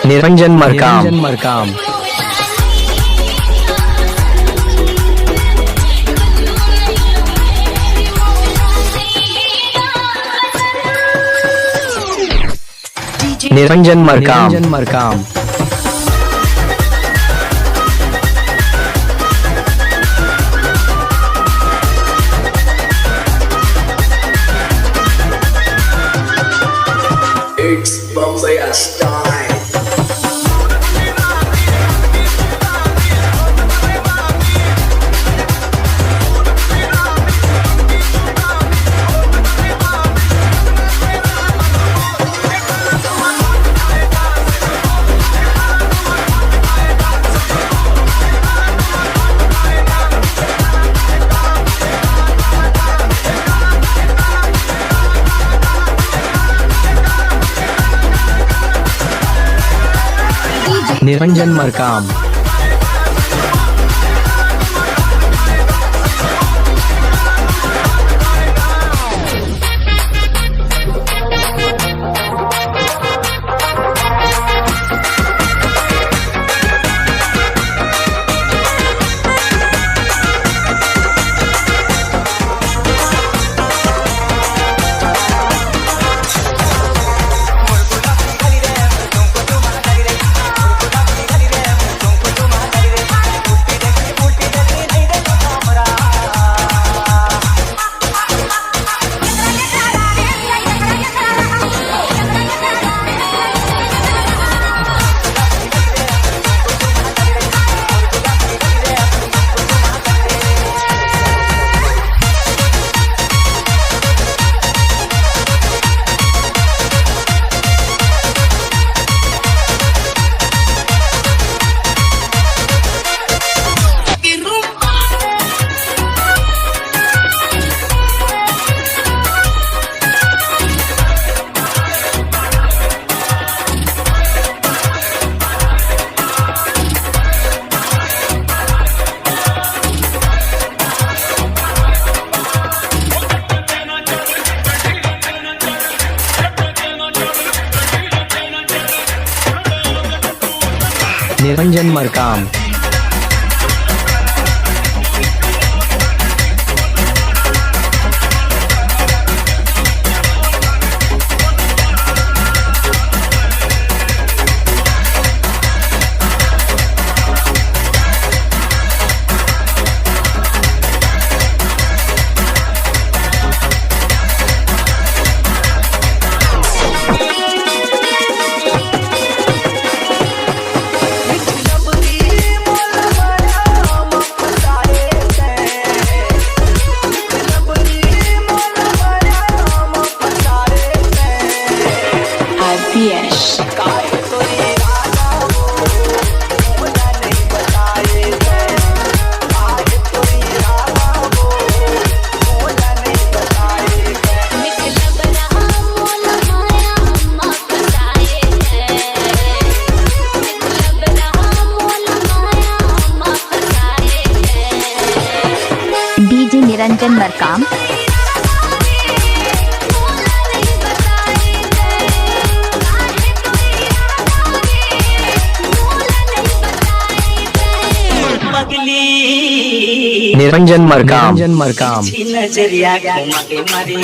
Niranjan Markam. Niranjan Markam. It's Bombay style. Niranjan Markam. Niranjan Markam. DJ Niranjan Markam. Niranjan Markam. नजरिया घुमा के मारे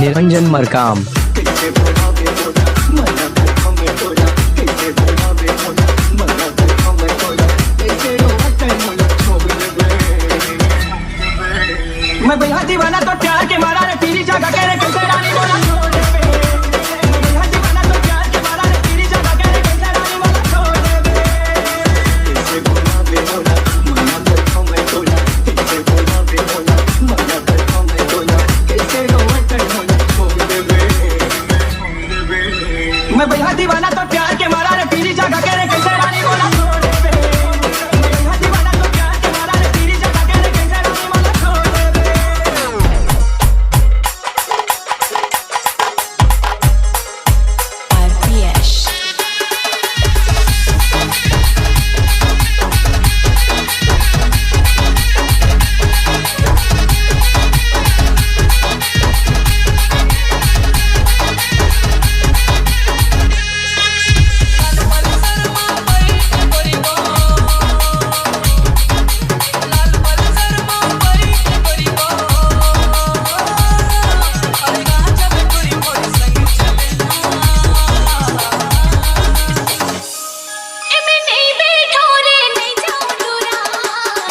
निरंजन मरकाम मैं बेहद दीवाना तो प्यार के मारा रे पीली जगह के रे कैसे रानी बोला छोड़ दे बे। मैं बेहद दीवाना तो प्यार के मारा रे पीली जगह के रे कैसे रानी बोला छोड़ दे बे। कैसे बोला बे बोला मना कर मैं बोला कैसे बोला बे बोला मना कर मैं बोला कैसे रोवा कर छोड़ दे बे। मैं बेहद दीवाना तो प्यार के मारा रे पीली जगह के रे कैसे रानी बोला छोड़ दे बे। मैं बेहद दीवाना तो प्यार के मारा रे पीली जगह के रे कैसे रानी बोला छोड़ दे बे। RPS.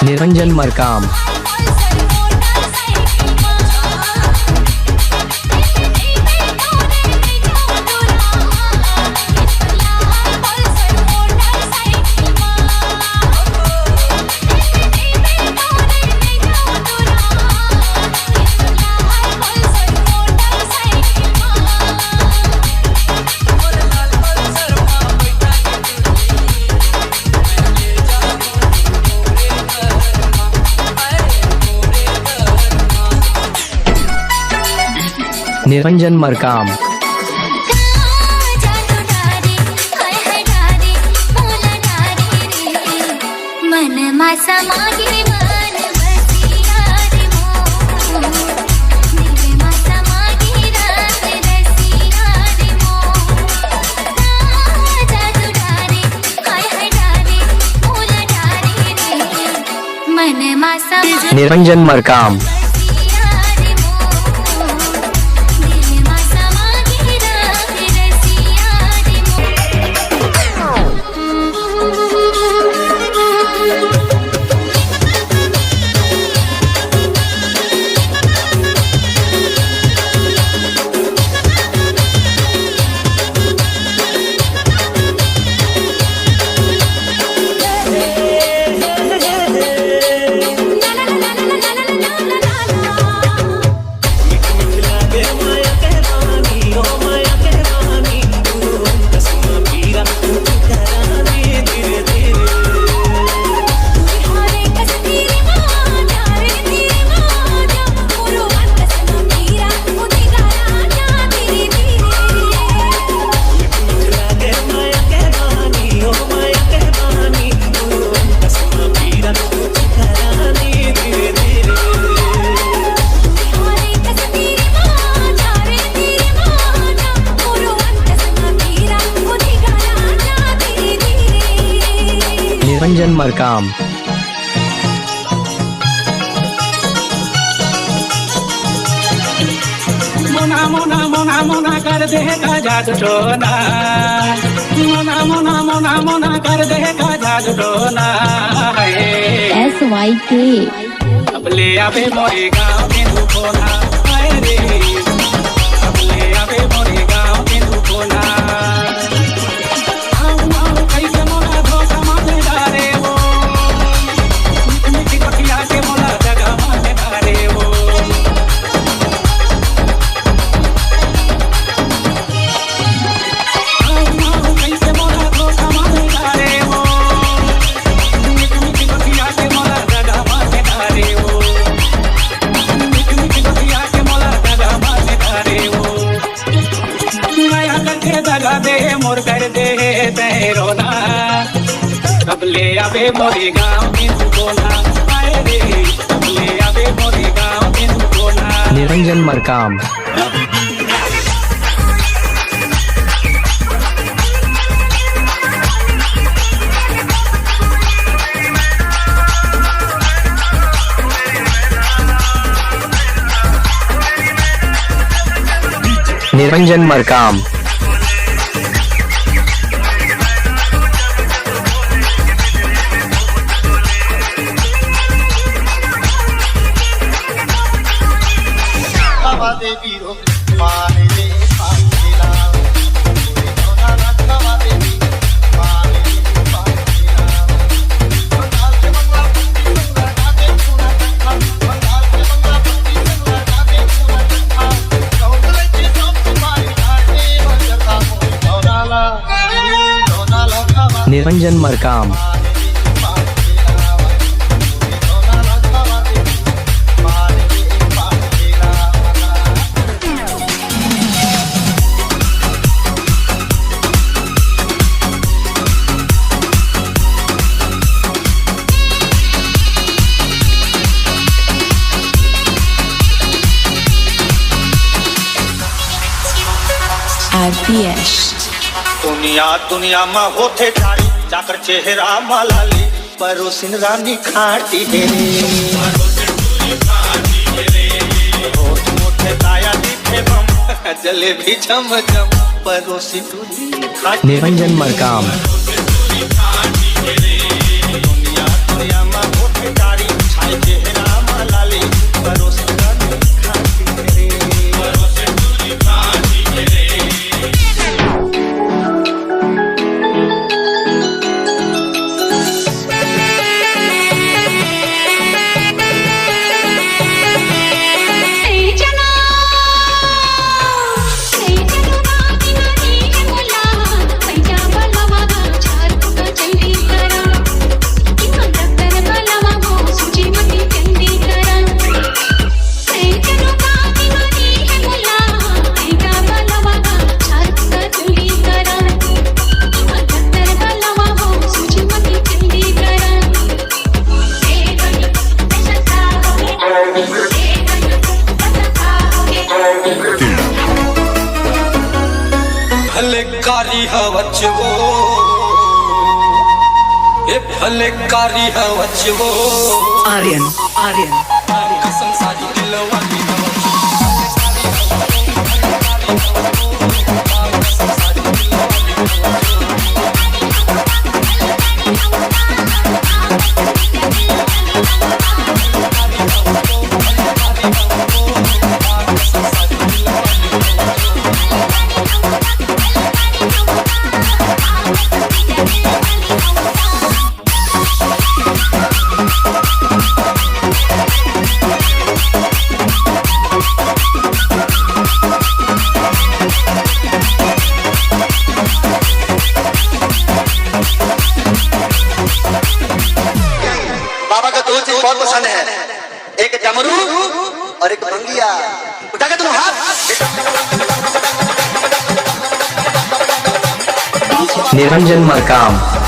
निरंजन मरकाम निरंजन मरकाम मन मासा मागे मन बसिया रे मोर दिल मासा मागे रात रसिया रे मोर जादू डारे हाय हाय डारे फूल डारे रे मन मासा निरंजन मरकाम बसिया रे मोर दिल मासा मागे रात रसिया रे निरंजन मरकाम मोना मोना मोना मोना कर दे का जादू टोना मोना मोना मोना मोना कर दे का जादू टोना SYK. अब ले आवे मोरे गाँव में दुखोना हाय रे अब ले आवे मोरे गाँव में दुखोना आओ आओ कैसे मोना धोखा मारने डारे वो मिठी पटिया के मोना जगह मारने डारे वो आओ आओ कैसे मोना धोखा मारने डारे वो मिठी पटिया के मोना जगह मारने डारे वो मिठी पटिया के मोना जगह मारने डारे वो नया करके दगा दे मोर कर दे तेरोना कब ले आवे मोरे गाँव में दुखोना हाय रे कब ले आवे मोरे गाँव में दुखोना निरंजन मरकाम निरंजन मरकाम। निरंजन मरकाम। RPS दुनिया दुनिया में होते ठाड़ी जाकर चेहरा मलाली परोसिन रानी खाटी हेरे होठ मोठे ताया दिखे बम जलेबी झम झम परोसिन खाटी निरंजन मरकाम। दुनिया दुनिया में होते ठाड़ी छाई चेहरा मलाली परोसिन रानी खाटी हेरे फलकारी हवचवो ये फलकारी हवचवो Aryan संसारी दिलवाली बाबा का दो चीज बहुत पसंद है, एक डमरू और एक भंगिया। उठा के तुम हाथ। निरंजन मरकाम।